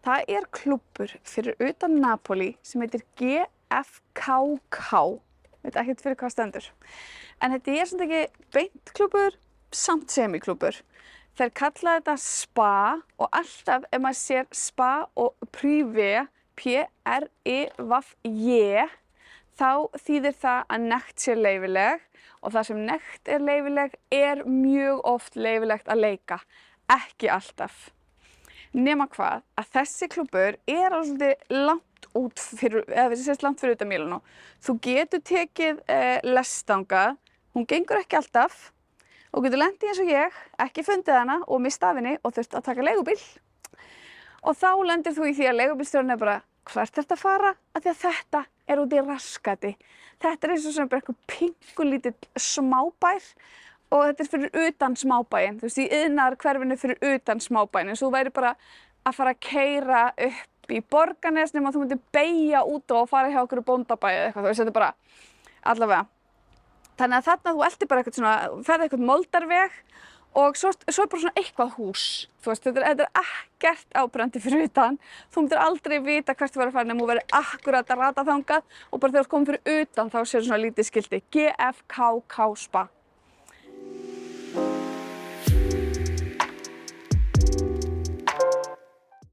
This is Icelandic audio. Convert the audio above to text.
Það klúbbur fyrir utan Napoli sem heitir GFKK. Veit ekkert fyrir hvað stendur. En þetta samt ekki beint klúbbur, samt semiklúbbur. Þeir kalla þetta spa og alltaf ef maður sér spa og privé, P-R-I-V-J, þá þýðir það að nekt sé leyfileg og það sem nekt leyfileg mjög oft leyfilegt að leika, ekki alltaf. Nema hvað, að þessi klúbbur svolítið langt út fyrir, langt fyrir utan Mílanó. Þú getur tekið lestanga, hún gengur ekki alltaf og getur lent í eins og ég, ekki fundið hana og mist af henni og þurft að taka leigubíl. Og þá lendir þú í því að leigubílstjórinn bara, hvert ertu að fara? Af því að þetta út í raskati. Þetta eins og sem bara eitthvað pingulítill smábær og þetta fyrir utan smábæinn. Þú veist, í iðnaðarhverfinu fyrir utan smábæinn. En þú væri bara að fara að keyra upp í Borgarnes nema þú myndir beygja út og fara hjá okkur bóndabæ eða eitthvað. Þú veist, þetta bara allavega. Þannig að þarna þú eltir bara eitthvað svona, ferð eitthvað moldarveg og svo bara svona eitthvað hús. Þú veist, þetta ekkert áberandi fyrir utan. Þú myndir aldrei vita hvert þú verður að fara nema þú verður akkurat að rata þangað og bara þegar þú komið fyrir utan þá séu svona lítið skilti GFKK spa.